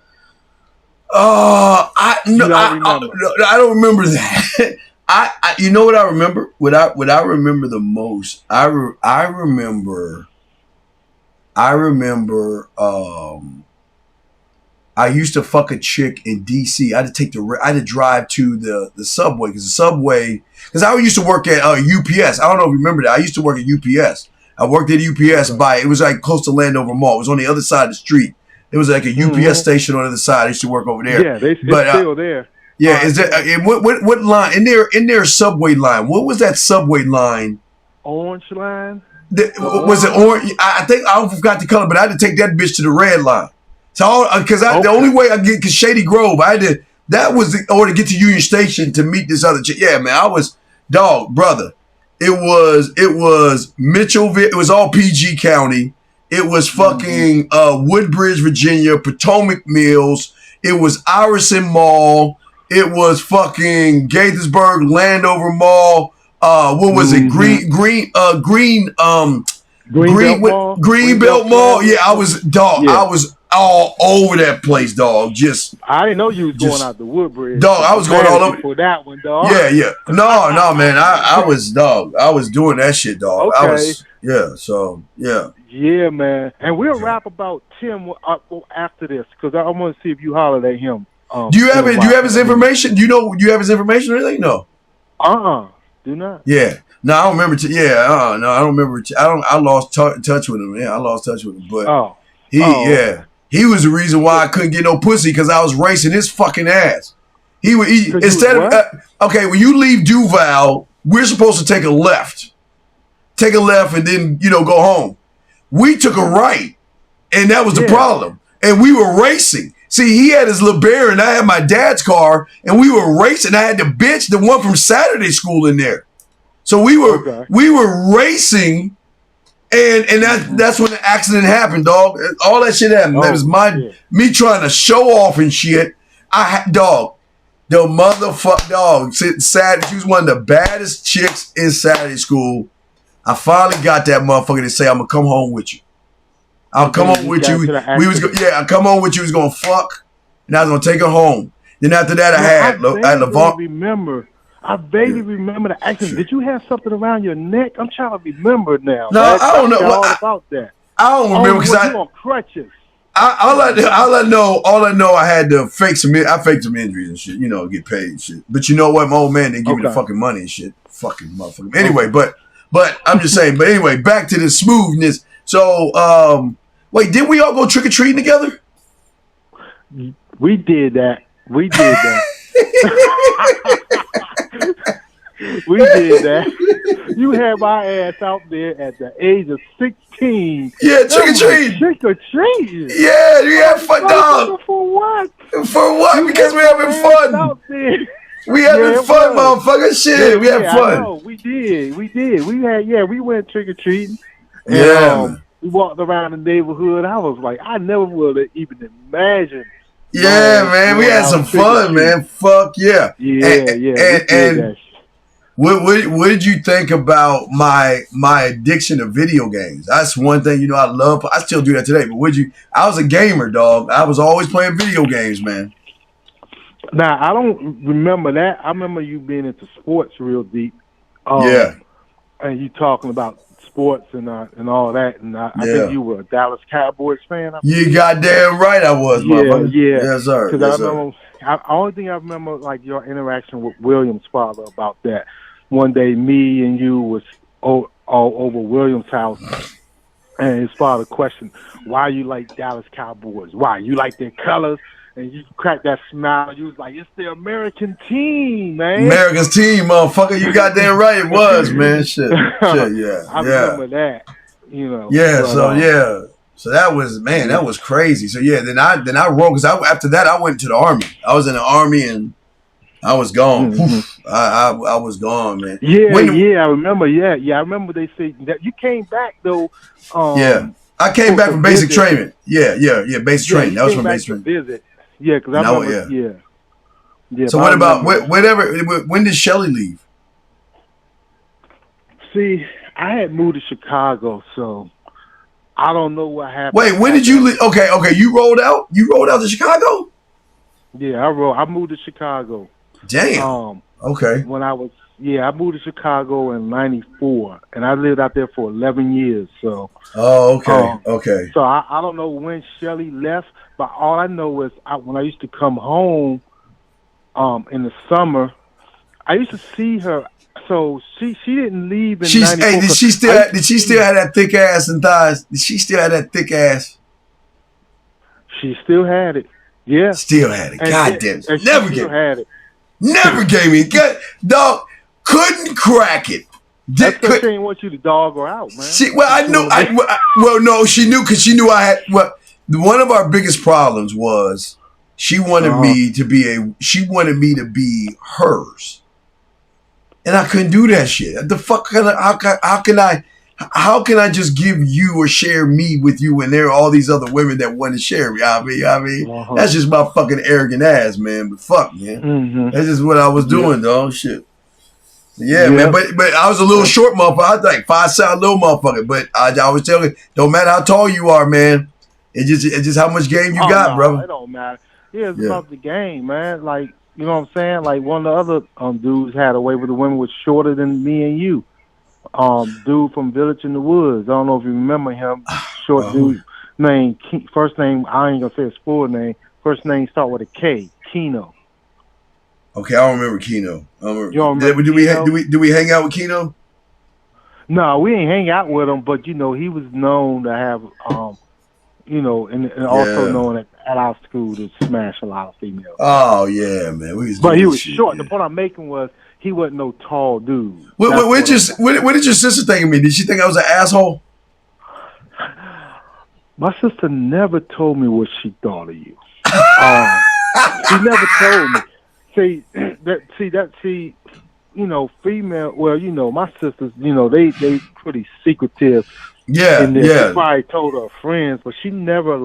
I no, You don't remember? I don't remember that. You know what I remember? What I remember the most? I remember. I remember. I used to fuck a chick in DC. I had to take I had to drive to the subway because the subway. Because I used to work at UPS. I don't know if you remember that. I used to work at UPS. I worked at UPS Okay. it was like close to Landover Mall. It was on the other side of the street. It was like a UPS station on the other side. I used to work over there. Yeah, it's But still there. All yeah, is right, that yeah. what line in their subway line? What was that subway line? Orange line. The Was orange it line. orange? I think I forgot the color, but I had to take that bitch to the red line. So because the only Okay. way I get cause Shady Grove, I had to. That was the order to get to Union Station to meet this other chick. Yeah, man, I was dog brother. It was Mitchellville. It was all PG County. It was Mm-hmm. fucking Woodbridge, Virginia, Potomac Mills. It was Iverson Mall. It was fucking Gaithersburg, Landover Mall. What was it? Mm-hmm. Green Greenbelt what Mall. Greenbelt Greenbelt Mall. Plaza. Yeah, I was dog. I Yeah. was all over that place, dog. I didn't know you was going Just out to Woodbridge, dog. so I I'm was going mad all at you over. for that one, dog. Yeah, yeah. No, no, man. I was dog. I was doing that shit, dog. I Okay. was yeah. So yeah. Yeah, man. And we'll Yeah. rap about Tim after this because I want to see if you hollered at him. Do you have In it? Do you have Rock. his information? Do you know? Do you have his information or anything? No. Do not. Yeah. No, I don't remember. Yeah. No, I don't remember. I don't. I lost touch with him. Yeah, I lost touch with him. But Oh. yeah, Okay. he was the reason why I couldn't get no pussy because I was racing his fucking ass. Cause you was Instead of what? okay, when you leave Duval, we're supposed to take a left, and then go home. We took a right, and that was the Yeah. problem. And we were racing. See, he had his LeBaron, and I had my dad's car, and we were racing. I had the bitch, the one from Saturday school, in there. So Okay. we were racing, and that's when the accident happened, dog. All that shit happened. That was Oh shit. me trying to show off and shit. Dog, the motherfucker, dog. Sad. She was one of the baddest chicks in Saturday school. I finally got that motherfucker to say, "I'm gonna come home with you. I'll And come then home you with got you." to the We was accident. I'll come home with you. We was gonna fuck, and I was gonna take her home. Then after that, Now I had Levant. I Yeah. vaguely remember the accident. Did you have something around your neck? I'm trying to remember now, No, man. I I don't know. forgot all about that. I don't Oh, remember because you on crutches? all I know I had to fake I faked some injuries and shit, get paid and shit. But you know what? My old man didn't give me the Okay. fucking money and shit. Fucking motherfucker. Anyway, Okay. but I'm just saying, but anyway, back to the smoothness. So wait, did we all go trick or treating together? We did that. We did that. We did that. You had my ass out there at the age of 16. Yeah, trick or treating. Trick or treating. Yeah, we had fun, dog. For what? For what? You Because had we're having my ass fun. out there. We having Yeah, it fun, was. motherfucker. Shit, we had I fun. know. We did. We went trick or treating. And Yeah, man. we walked around the neighborhood. I was like, I never would have even imagined. Yeah, man. We going had out some fun, trick-or-treating. man. Fuck yeah. Yeah, And, we and, did and that. what did you think about my addiction to video games? That's one thing, I love. I still do that today. But I was a gamer, dog. I was always playing video games, man. Now I don't remember that. I remember you being into sports real deep. Yeah. And you talking about sports and all that. And I Yeah. think you were a Dallas Cowboys fan. You goddamn right I was, motherfucker. Yeah. Yes, sir. Because Yes, I sir. remember, only thing I remember, like your interaction with William's father about that. One day, me and you was all over William's house, and his father questioned, "Why you like Dallas Cowboys? Why you like their colors?" And you cracked that smile. You was like, "It's the American team, man." America's team, motherfucker. You goddamn right it was, man. Shit, yeah. I remember that. Yeah, But, so yeah. So that was that was crazy. So yeah, then I wrote because after that I went to the army. I was in the army and I was gone. Mm-hmm. I was gone, man. I remember. Yeah, I remember they said that you came back though. Yeah, I came back from basic training. Yeah, basic training. That was from basic training. Visit. Yeah, because I remember. Yeah. So what about whatever? When did Shelly leave? See, I had moved to Chicago, so I don't know what happened. Wait, when did you leave? Okay, you rolled out. You rolled out to Chicago. Yeah, I moved to Chicago. Damn. Okay. when I was I moved to Chicago in '94, and I lived out there for 11 years. Oh, okay. Um, Okay. I don't know when Shelly left, but all I know is when I used to come home in the summer, I used to see her. So she didn't leave in Hey, '94 because I used to did she see still her. have that thick ass and thighs? Did she still have that thick ass? She still had it. Yeah, Still had it. God damn it. and she Never still gave had it. Never gave me. Dog couldn't crack it. That's because Could she didn't want you to dog her out, man. she? Well, I She knew. want to make. Well, no, she knew because she knew I had. Well, one of our biggest problems was she wanted Uh, me to be a. She wanted me to be hers, and I couldn't do that shit. The fuck? How can I just give you or share me with you when there are all these other women that want to share me? I mean, uh-huh. that's just my fucking arrogant ass, man. But fuck, man, Mhm. that's just what I was Yep. doing, dog. Shit. Yeah, man, Yep. but I was a little short motherfucker. I was like 5'7" little motherfucker. But I was telling you, don't matter how tall you are, man. It's just how much game you Oh got, no, brother. it don't matter. Yeah, it's Yeah. about the game, man. Like you know what I'm saying. Like one of the other dudes had a way with the women was shorter than me and you. Dude from Village in the Woods. I don't know if you remember him. Short Who? dude name first name. I ain't gonna say his full name. First name start with a K. Keno. Okay, I don't remember Keno. I don't You remember. don't remember Do Keno? we hang out with Keno? No, we ain't hang out with him, but he was known to have and also Yeah. known at our school to smash a lot of females. Oh yeah, man. We was But doing he this was shit. short. The Yeah. point I'm making was he wasn't no tall dude. That's what What did your sister think of me? Did she think I was an asshole? my sister never told me what she thought of you. She never told me. See female. Well, my sisters. They pretty secretive Yeah, in this. She yeah. probably told her friends, but she never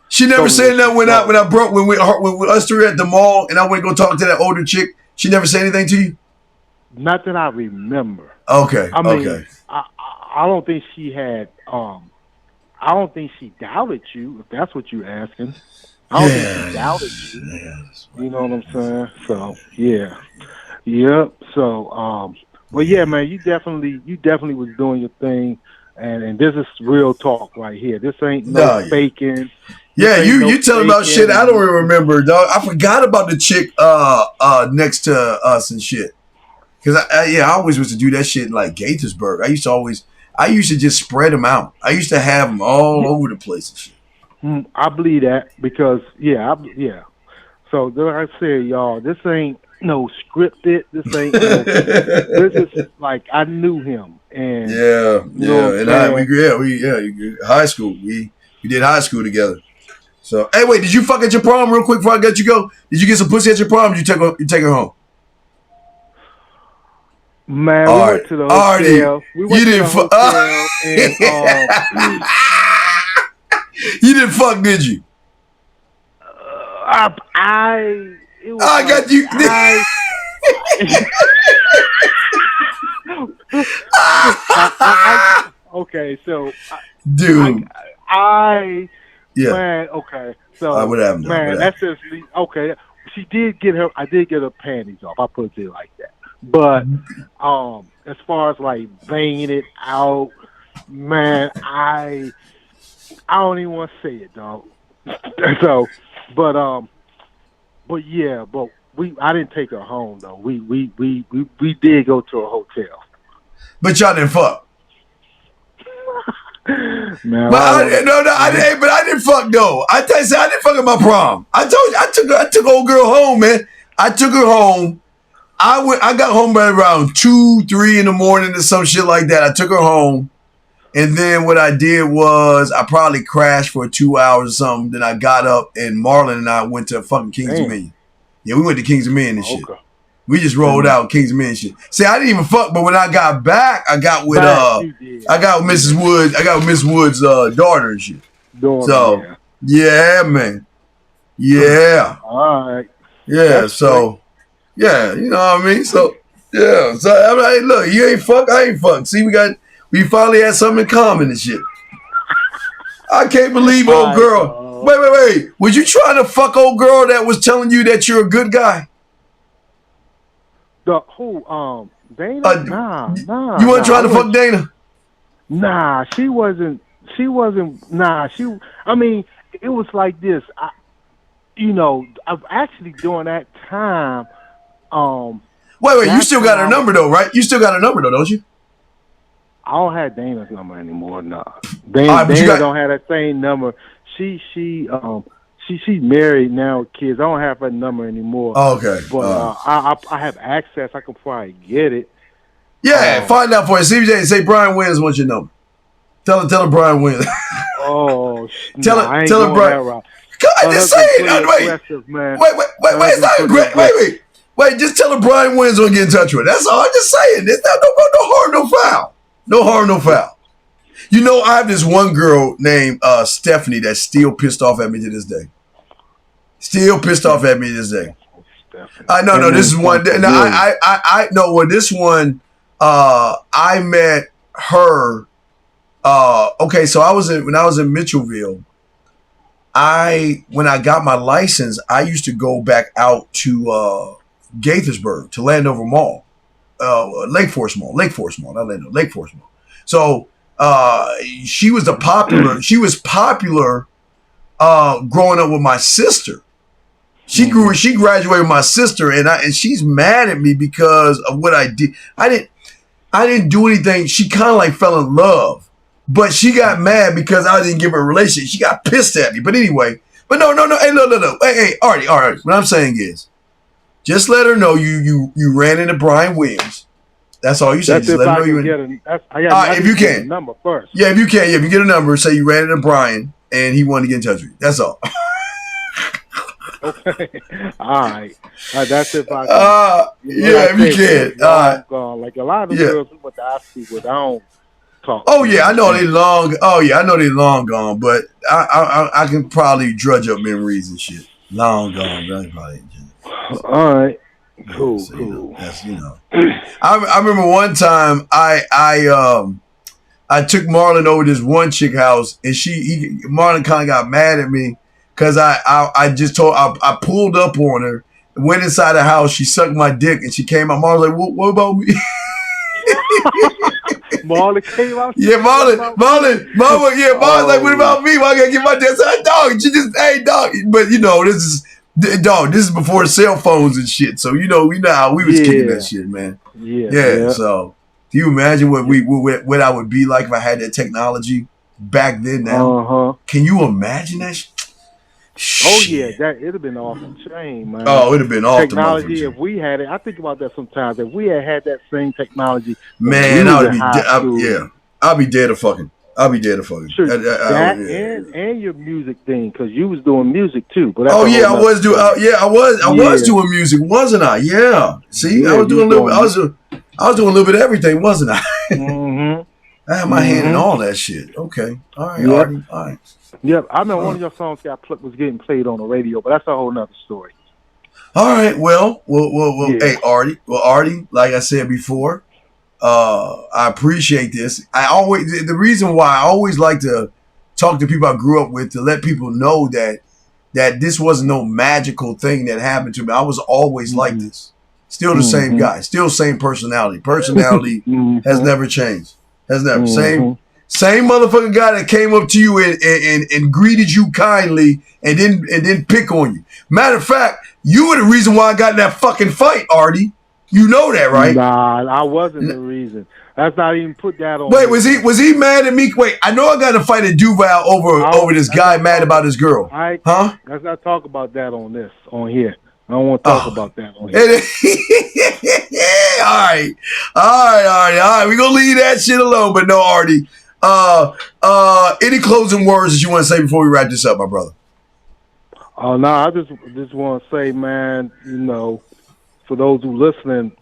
She never told me what said she nothing thought. when us three at the mall and I went to go talk to that older chick. She never said anything to you. Not that I remember. Okay, I mean, okay. I don't think she had. I don't think she doubted you. If that's what you're asking, I don't think she Yeah, doubted you. yeah. You know what I'm saying? So yeah, yep. So but yeah, man, you definitely was doing your thing, and this is real talk right here. This ain't no No, yeah. faking. This Yeah, ain't no you telling about shit faking, I don't even remember, dog. I forgot about the chick next to us and shit. Cause I always used to do that shit in like Gaithersburg. I used to just spread them out. I used to have them all yeah, over the place and shit. I believe that because yeah. So like I said, y'all, this ain't no scripted. This ain't no. This is like I knew him, and Yeah, you know what I'm yeah. And saying. high school. We did high school together. So hey, wait, did you fuck at your prom real quick before I let you go? Did you get some pussy at your prom? Or did you take her home? Man, we All went right, to the already. hotel. We You went to didn't the fuck. hotel, and You didn't fuck, did you? it was I like got you. okay, so Dude. I Yeah. man, okay, What so happened, dog? What man, happened? that's just okay. She did get her. I did get her panties off. I put it like that. But as far as like banging it out, man, I don't even want to say it, dog. so, but yeah, but I didn't take her home though. We did go to a hotel. But y'all didn't fuck. Man, But I don't want to. but I didn't fuck though. I tell you, I didn't fuck at my prom. I told you, I took old girl home, man. I took her home. I got home right around 2, 3 in the morning or some shit like that. I took her home. And then what I did was I probably crashed for 2 hours or something. Then I got up and Marlon and I went to fucking King's Damn. Dominion. Yeah, we went to King's Dominion and shit. Okay. We just rolled out King's Dominion and shit. See, I didn't even fuck, but when I got back, I got with Back, you did. Mrs. Woods. I got with Miss Woods' daughter and shit. Daughter, So yeah. yeah, man. Yeah. All right. Yeah. That's straight. So yeah, you know what I mean? So yeah. So I'm like, look, you ain't fuck, I ain't fuck. See, we finally had something in common and shit. I can't believe All old right, girl. dog. Wait. Was you trying to fuck old girl that was telling you that you're a good guy? The who? Dana? Uh, Nah, you weren't nah. I trying to was fuck Dana? nah. She wasn't. She wasn't. Nah. She. I mean, it was like this. I've actually during that time. Um, Wait. You that's still when got her I was. number though, right? You still got her number though, don't you? I don't have Dana's number anymore. Nah. All right, but you Dana got. don't have that same number. She's married now with kids. I don't have her number anymore. Oh, okay. But I have access. I can probably get it. Yeah, find out for you. CJ, say Brian Wins wants your number. Tell her Brian Wins. Oh, tell nah, I ain't tell her going that Brian. route. God, I Her just say husband it. pretty Wait, aggressive, man. Her wait. It's husband not pretty great. aggressive. Wait. Just tell her Brian Wins will get in touch with her. That's all. I'm just saying. There's not no harm, no foul. No harm, no foul. You know, I have this one girl named Stephanie that's still pissed off at me to this day. Still pissed off at me to this day. Stephanie. No. That This name is one. sounds No, familiar. I know. Well, this one, I met her. Okay, so when I was in Mitchellville. When I got my license, I used to go back out to Gaithersburg to Landover Mall, Lake Forest Mall, not Landover, Lake Forest Mall. So she was popular. She was popular growing up with my sister. She grew. She graduated with my sister, and she's mad at me because of what I did. I didn't do anything. She kind of like fell in love, but she got mad because I didn't give her a relationship. She got pissed at me. But anyway, no. Hey, no. Hey, Artie. What I'm saying is, just let her know you ran into Brian Williams. That's all you say. That's Just if let her I know you. can get a. I got. If you get a can. number first. Yeah, if you can. Yeah, if you get a number, say you ran into Brian and he wanted to get in touch with you. That's all. Okay. All right. That's if I can. Yeah, if you can. Gone. Like a lot of the Yeah. girls with the I speak with, I don't talk. Oh yeah, I know they long. Oh yeah, I know they long gone. But I can probably drudge up memories and shit. Long gone. That's probably. All right. Cool. So, cool. that's I remember one time I took Marlon over to this one chick house, and Marlon kind of got mad at me because I pulled up on her, went inside the house, she sucked my dick, and she came out. Marlon's like, what about me? Marlon came out. Yeah, Marlon's like, what about me? Why I gotta get my dick? I said, dog, hey, dog. But this is before cell phones and shit. So we know how we was kicking that shit, man. Yeah. So do you imagine what I would be like if I had that technology back then? Now, Can you imagine that? Oh yeah, it'd have been off the chain, man. Oh, it'd have been off technology. If we had it, I think about that sometimes. If we had that same technology, man, I'd be dead of fucking. I'll be dead of fucking. Sure, and your music thing, because you was doing music too. But I was doing. I was doing music, wasn't I? Yeah. See, I was doing a little. I was doing a little bit of everything, wasn't I? I had my hand in all that shit. Okay. All right, Artie. All right. Yep. I know one of your songs was getting played on the radio, but that's a whole nother story. All right. Well. Hey, Artie. Well, Artie, like I said before, I appreciate this. The reason why I always like to talk to people I grew up with, to let people know that this wasn't no magical thing that happened to me. I was always like this. Still the same guy. Still same personality. Personality has never changed. Has never. Same motherfucking guy that came up to you and greeted you kindly and didn't pick on you. Matter of fact, you were the reason why I got in that fucking fight, Artie. You know that, right? Nah, I wasn't the reason. Let's not even put that on. Wait, was he mad at me? Wait, I know I got to fight at Duval over this guy mad about his girl. Huh? Let's not talk about that on here. I don't want to talk about that on here. All right. We're gonna leave that shit alone, but no, Artie. Any closing words that you want to say before we wrap this up, my brother? Oh no, I just want to say, man, for those who listening,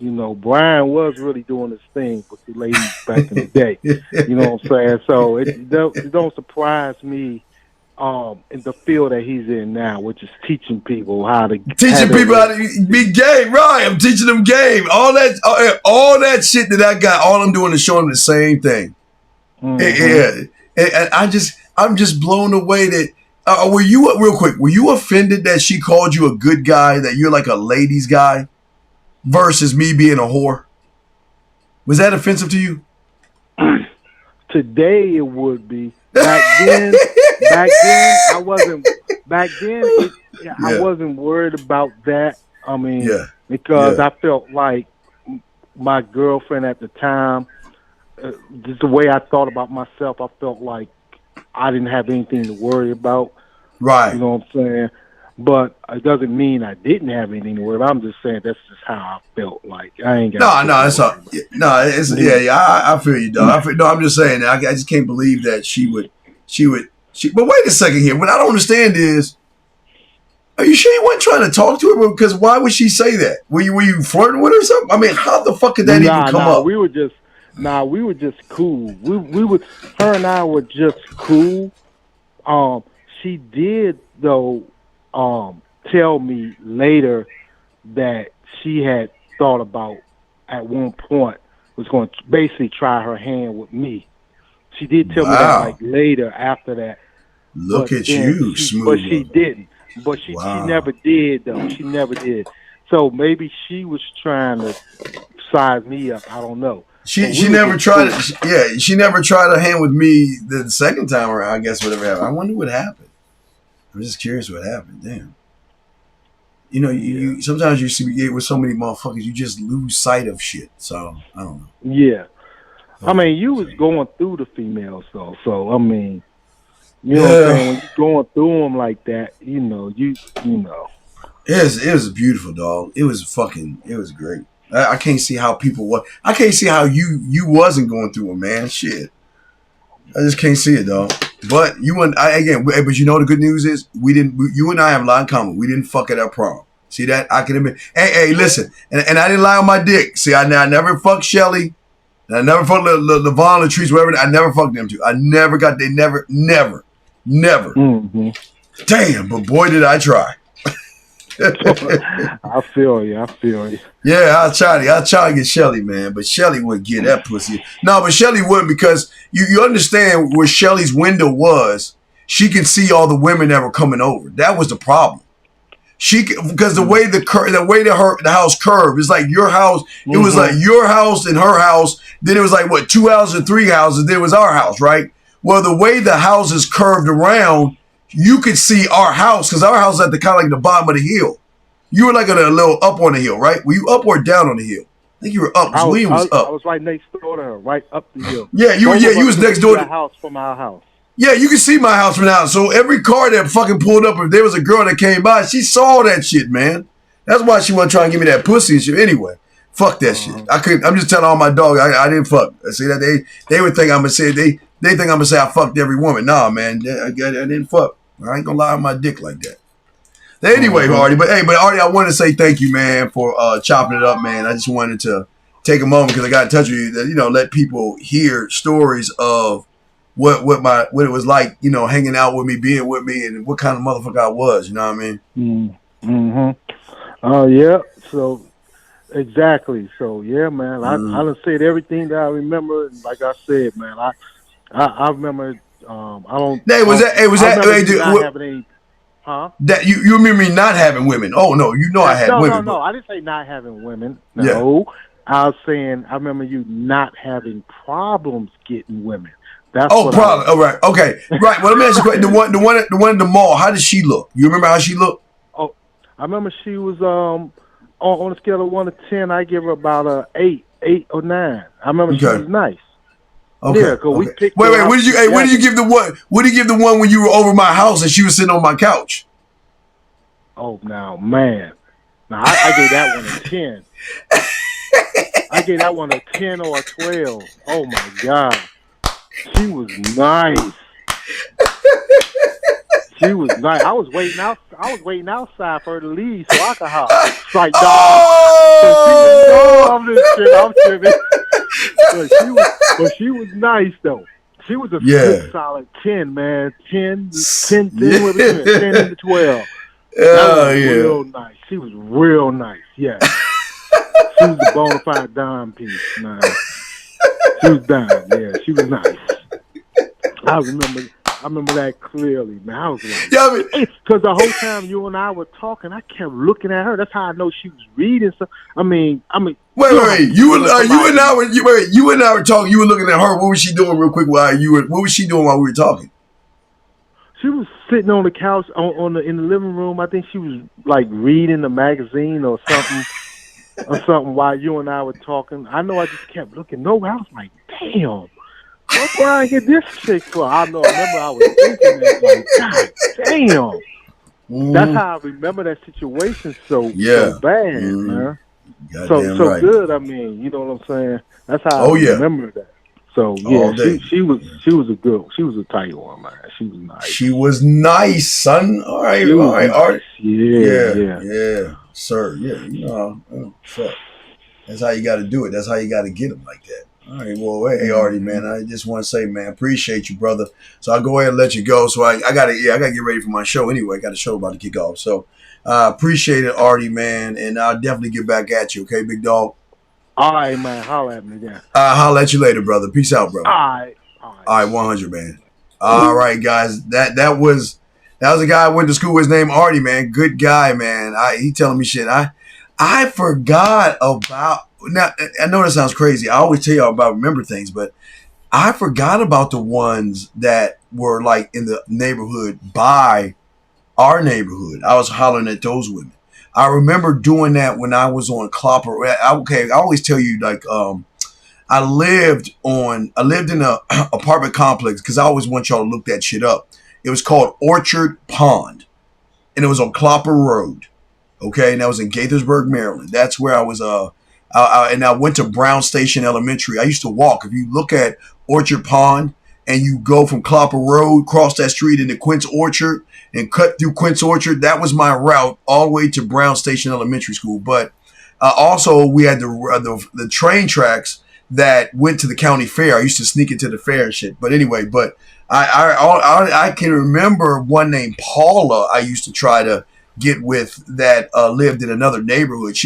Brian was really doing his thing with the ladies back in the day. You know what I'm saying? So it don't surprise me in the field that he's in now, which is teaching people how to be game. Right, I'm teaching them game. All that shit that I got, all I'm doing is showing them the same thing. And I'm just blown away that. Were you offended that she called you a good guy? That you're like a ladies guy? versus me being a whore? Was that offensive to you? Today it would be. Back then I wasn't. Back then I Yeah, wasn't worried about that. I mean, yeah, because yeah. I felt like my girlfriend at the time, just the way I thought about myself, I felt like I didn't have anything to worry about. You Right. know what I'm saying? But it doesn't mean I didn't have anything to worry about. I'm just saying that's just how I felt. Like I ain't got No, shit to no, it's worry a about. no, it's yeah, Yeah. yeah. I feel you, dog. No, I'm just saying. I just can't believe that she would. But wait a second here. What I don't understand is, are you sure you weren't trying to talk to her? Because why would she say that? Were you flirting with her or something? I mean, how the fuck could that even Nah, come nah. up? We were just cool. Her and I were just cool. Um, she did though tell me later that she had thought about at one point was going to basically try her hand with me. She did tell me that like Wow, later after that, look but at then you, smooth she brother. didn't. But she Wow. never did though. She never did. So maybe she was trying to size me up. I don't know. But She we were never just tried cool. it. Yeah, she never tried a hand with me the second time around. I guess whatever happened. I wonder what happened. I'm just curious what happened. Damn. You know, Yeah. you sometimes you see with so many motherfuckers, you just lose sight of shit. So I don't know. Yeah. I Fuck it. mean, you was So, going through the females though. So I mean, you know what I'm yeah, saying? When you going through them like that, you know. it was beautiful, dog. It was fucking. It was great. I can't see how people what. I can't see how you wasn't going through it, man. Shit. I just can't see it, dog. But you and I again. But you know the good news is we didn't. You and I have a lot in common. We didn't fuck at our prom. See that? I can admit. Hey, listen. And I didn't lie on my dick. See, I never fucked Shelly. And I never fucked Levon, Latrice, whatever. I never fucked them two. I never got. They never. Hmm. Damn. But boy, did I try. I feel you. I feel you. Yeah, I'll try to get Shelly, man. But Shelly wouldn't get that pussy. No, but Shelly wouldn't because you understand where Shelly's window was. She could see all the women that were coming over. That was the problem. Because the way the house curved, it's like your house. It was like Mm-hmm. your house and her house. Then it was like what, two houses and three houses. Then it was our house, right? Well, the way the houses curved around, you could see our house because our house is at the kind of like the bottom of the hill. You were like a little up on the hill, right? Were you up or down on the hill? I think you were up. I Because was William I, was I up. was right next door to her, right up the hill. Yeah, you were. Both Yeah, of you us was could next see door. the house from our house. Yeah, you can see my house from now. So every car that fucking pulled up, if there was a girl that came by, she saw that shit, man. That's why she wasn't trying to give me that pussy and shit. Anyway, fuck that shit. Uh-huh. I couldn't. I'm just telling all my dog I didn't fuck. I see that they would think I'm gonna say they think I'm gonna say I fucked every woman. Nah, man, I didn't fuck. I ain't gonna lie on my dick like that. Anyway, Uh-huh. Artie, but Artie, I want to say thank you, man, for chopping it up, man. I just wanted to take a moment because I got in touch with you that let people hear stories of what it was like, hanging out with me, being with me, and what kind of motherfucker I was. You know what I mean? Mm-hmm. Yeah. So exactly. So yeah, man. I Mm. done said everything that I remember, and like I said, man, I remember. I don't. Hey, I was don't. that? Hey, was I that? remember Hey, you dude, not having any. Huh? that you remember me not having women? Oh no, I had No, no, women, no. but I didn't say not having women. yeah. No, I was saying I remember you not having problems getting women. That's Oh, what I probably. All right. Okay. Right. Well, let me ask you a question. The one at the mall. How did she look? You remember how she looked? Oh, I remember she was on a scale of 1 to 10. I give her about a 8 or 9. I remember she Okay. was nice. Okay. Yeah, 'cause we Okay. picked Wait. her Wait. What out did you? Hey. What did you together. give the one? What did you give the one when you were over my house and she was sitting on my couch? Oh, now man, now I gave that one a 10. I gave that one a 10 or a 12. Oh my God, she was nice. She was nice. I was waiting out. I was waiting outside for her to leave so I could holler. It's like, dog. So she was. No, Oh. I'm just kidding. I'm kidding. But she was nice though. She was a good Yeah. solid 10, man. 10, anywhere between a 10 Yeah. and a 12. That Oh was yeah. real nice. She was real nice. Yes, she was the bona fide dime piece, man. She was dime. Yeah, she was nice. I remember. I remember that clearly, man. I was like, Yeah, I mean, because the whole time you and I were talking, I kept looking at her. That's how I know she was reading. So I mean, wait, you wait, know how wait. you feel when somebody. You and I were talking. You were looking at her. What was she doing, real quick? What was she doing while we were talking? She was sitting on the couch on the in the living room. I think she was like reading a magazine or something while you and I were talking. I know I just kept looking nowhere. I was like, damn, what Brian get this chick for? I know. I remember I was thinking that, like, God damn. That's Mm-hmm. how I remember that situation so Yeah. bad, Mm-hmm. man. Goddamn So right. good. I mean, you know what I'm saying? That's how I Oh yeah, remember that. So all yeah, day. she was a good, she was a tight one, man. She was nice. She was nice, son. She All was right, nice. Art. Yeah, Yeah, yeah. yeah, sir. Yeah, fuck. That's how you got to do it. That's how you got to get them like that. All right, well, hey, Artie, Mm-hmm. man, I just want to say, man, appreciate you, brother. So I'll go ahead and let you go. So I gotta get ready for my show anyway. I got a show about to kick off. So appreciate it, Artie, man, and I'll definitely get back at you. Okay, big dog. All right, man. Holler at me then. I'll let you later, brother. Peace out, bro. All right, All right, man. 100, man. All right, guys. That was a guy I went to school with. His name Artie, man. Good guy, man. He telling me shit. I forgot about. Now I know that sounds crazy. I always tell y'all about remember things, but I forgot about the ones that were like in the neighborhood by our neighborhood. I was hollering at those women. I remember doing that when I was on Clopper. Okay, I always tell you like I lived in a apartment complex because I always want y'all to look that shit up. It was called Orchard Pond, and it was on Clopper Road. Okay, and that was in Gaithersburg, Maryland. That's where I was. And I went to Brown Station Elementary. I used to walk. If you look at Orchard Pond and you go from Clopper Road, cross that street into Quince Orchard, and cut through Quince Orchard, that was my route all the way to Brown Station Elementary School. But also, we had the train tracks that went to the county fair. I used to sneak into the fair and shit. But anyway, I can remember one named Paula. I used to try to get with that lived in another neighborhood.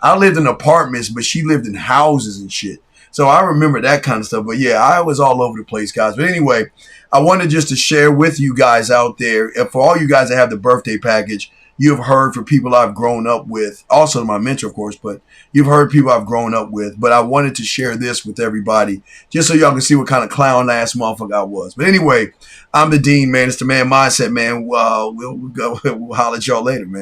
I lived in apartments, but she lived in houses and shit. So I remember that kind of stuff. But yeah, I was all over the place, guys. But anyway, I wanted just to share with you guys out there, and for all you guys that have the birthday package, you have heard from people I've grown up with, also my mentor, of course, but you've heard people I've grown up with. But I wanted to share this with everybody just so y'all can see what kind of clown ass motherfucker I was. But anyway, I'm the Dean, man. It's the man mindset, man. We'll holler at y'all later, man.